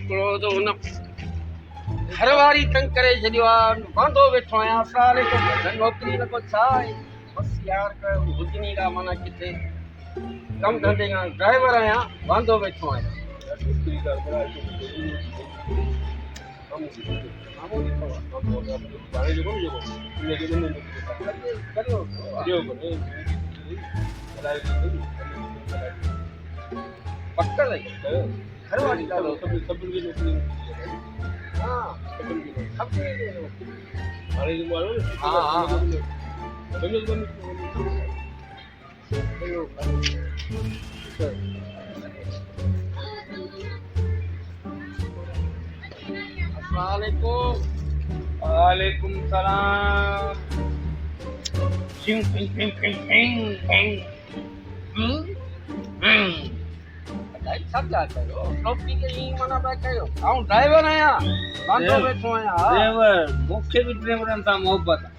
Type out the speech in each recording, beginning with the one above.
हिकिड़ो त हुन घर वारी तंग करे छॾियो आहे, वांदो वेठो आहियां, साल हिकु नौकिरी न को छा आहे, बसि यार हुजनी का माना किथे कम धंधे खां ड्राइवर आहियां, वांदो वेठो आहियां। पक्का है घर वाली का लो सब हाँ सब अरे मारो हाँ हाँ वालेकुम सलाम। सिंग सिंग सिंग सिंग सिंग सब जाता है टोपी के ही मना पे कयो आऊं ड्राइवर आया वांदो वेठो आया ड्राइवर मुखे भी ड्राइवरन सा मोहब्बत है,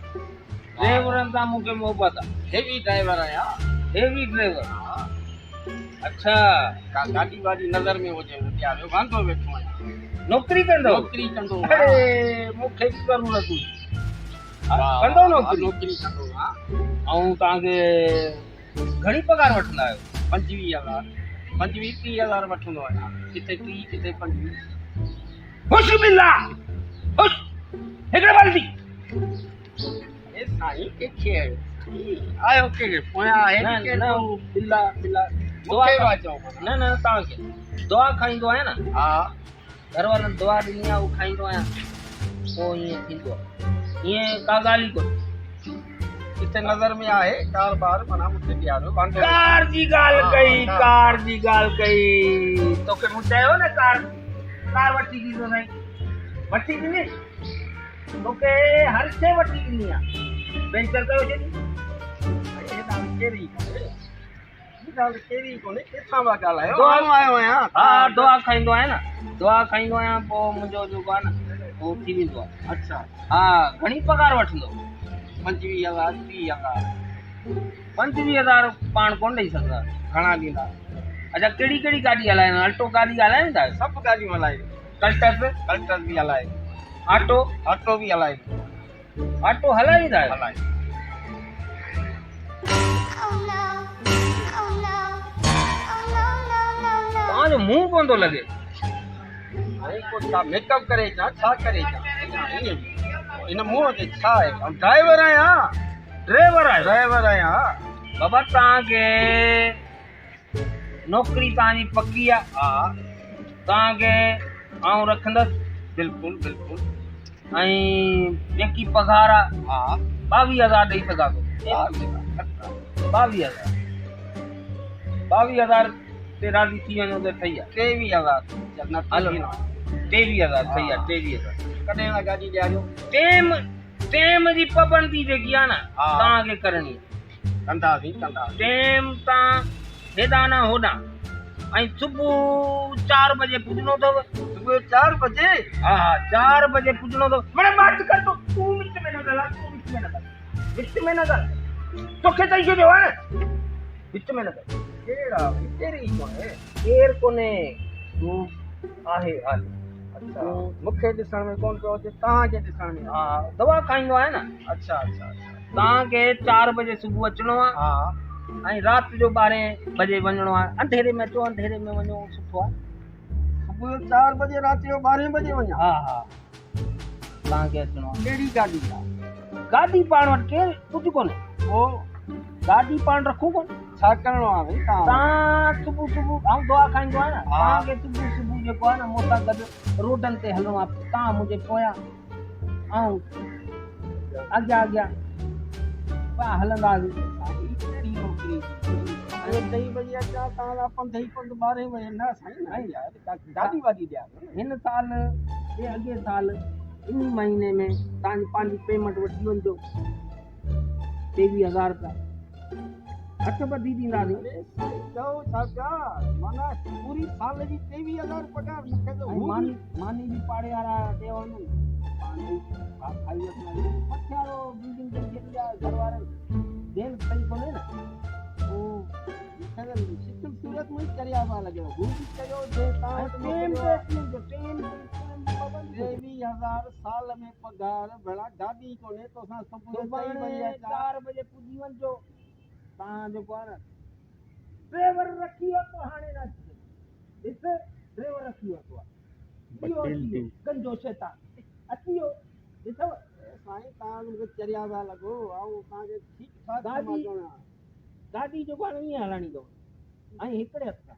ड्राइवरन सा मुखे मोहब्बत है। हेवी ड्राइवर आया हेवी ड्राइवर अच्छा का गाड़ी वाड़ी नजर में हो जाए यार वांदो वेठो आया नौकरी कंदो अरे मुखे भी जरूरत हुई कंदो नौकरी कंदो हां ऐं तव्हांखे घणी पगार वठंदा आहियो? 25,000 25-30,000 वठंदो आहियां, किथे 30 किथे 25। खुश बिल्ला खुश हिकिड़े बाल्टी ए साईं के खे आयो के पोया है के न बिल्ला बिल्ला दुआ वाचो न न तव्हांखे दुआ खाईंदो आहियां न हा घर वारनि दुआ ॾिनी आहे उहो खाईंदो आहियां पोइ ईअं थींदो आहे ईअं का ॻाल्हि ई कोन्हे किथे नज़र में आहे कार बार मना मुझे ॾियारो वांदो कार जी ॻाल्हि कई तोखे मूं चयो न कार वठी ॾींदो साईं वठी ॾिनी तोखे हर शइ वठी ॾिनी आहे वेंचर कयो छॾी केरी कोने किथां वा ॻाल्हायो दुआ आयो आहियां हा दुआ खाईंदो आहियां न दुआ खाईंदो आहियां पोइ मुंहिंजो जेको आहे न उहो थी वेंदो आहे। अच्छा हा घणी पगार वठंदो? 25,000 30,000 25,000 पाण कोन ॾेई सघंदा घणा ॾींदा? अच्छा कहिड़ी कहिड़ी गाॾी हलाईंदा? अल्टो गाॾी हलाईंदा आहियो? सभु गाॾियूं हलाए कल्टस बि हलाए ऑटो बि हलाए ऑटो हलाईंदा आहियो? हलाए तव्हांजो मुंहुं कोन थो लॻे हाणे को छा मेकअप करे छा करे इन मुंहं ते छा आहे ड्राइवर आहियां बाबा तव्हांखे नौकिरी तव्हांजी पकी आहे हा तव्हांखे आउं रखंदसि बिल्कुलु बिल्कुलु ऐं जेकी पगार आहे हा 22,000 ॾेई सघां थो 22,000 ते राज़ी थी वञो त सही आहे 23,000 हलो 23,000 सही आहे 23,000 कॾहिं ना गाॾी ॾियारियो टेम जी पाबंदी जेकी आहे न हा। तव्हांखे करणी आहे कंदासीं टेम तव्हां हेॾां न होॾां ऐं सुबुह 4 बजे पुॼणो अथव सुबुह 4 बजे हा 4 बजे पुॼणो अथव मड़े बात कर तूं विच में न ॻाल्हाए तोखे चई छॾियो आहे न विच में न ॻाल्हाए कहिड़ी कोन्हे केरु कोन्हे तूं आहे अच्छा मूंखे ॾिसण में कोन पियो अचे तव्हांखे ॾिसण में हा दवा खाईंदो आहे न अच्छा तव्हांखे 4 बजे सुबुह अचिणो आहे हा ऐं राति जो 12 बजे वञिणो आहे अंधेरे में अचो अंधेरे में वञो सुठो आहे सुबुह 4 बजे राति जो 12 बजे वञा हा तव्हांखे अचिणो आहे कहिड़ी गाॾी आहे गाॾी पाण वटि केरु कुझु कोन्हे पोइ गाॾी पाण रखूं कोन छा करिणो आहे भई तव्हां सुबुह ऐं दवा खाईंदो आहे न तव्हांखे सुबुह जेको आहे न मूं सां गॾु रोडनि ते हलिणो आहे तव्हां मुंहिंजे पोयां ऐं अॻियां हलंदासीं अरे 2 बजे अचां तव्हां पंध 12 बजे न साईं न यार गाॾी वाॾी ॾियां हिन साल अॻे साल इन महीने में तव्हांजी पंहिंजी पेमेंट वठी वञिजो 23,000 रुपया हथ ॿधी ॾींदासीं माना पूरी साल जी 23,000 पगार मूंखे त मानी बि पाड़े वारा ॾे वञनि खाई वठंदा घर वारनि देन सही कोन्हे न शिकिल सूरत में चरिया वा लॻियो हू बि चयो जे तव्हां वटि टेम मोकिलियो आहे। टेम जो टेम पाबंदी 23,000 साल में पगार भला गाॾी कोन्हे तोसां सुबुह जो चई वई आहे 4 बजे पुॼी वञो तव्हां जेको आहे न ड्राइवर रखी वरितो हाणे न ॾिस ड्राइवर रखी वरितो आहे इहो अची वियो गंजो शैतान अची वियो ॾिसो साईं तव्हां मूंखे चरिया पिया लॻो ऐं तव्हांखे ठीकु ठाक गाॾी गाॾी जेको आहे न ईअं हलाइणी अथव ऐं हिकिड़े हथ सां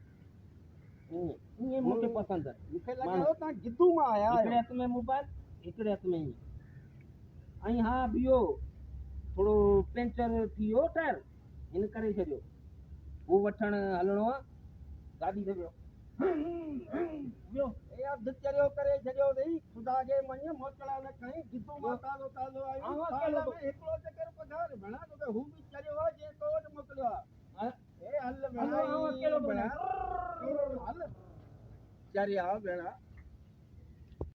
ईअं मूंखे पसंदि आहे मूंखे लॻो तव्हां गिद्दू मां आया हिकिड़े आहियो हथ में मोबाइल हिकिड़े हथ में ईअं ऐं हा बीहो थोरो पंचर थी वियो टायर हिन करे छॾियो उहो वठणु हलणो आहे गाॾी ते वियो वियो ए अधु चरियो करे छॾियो अथई ख़ुदा खे मञ मोकला न खई गिद्दू मां ताज़ो ताज़ो आयो साल में हिकिड़ो चकर पघार भेणा तोखे हू बि चरियो आहे जंहिं तो वटि मोकिलियो आहे ए हल भेणा हल चरिया भेणा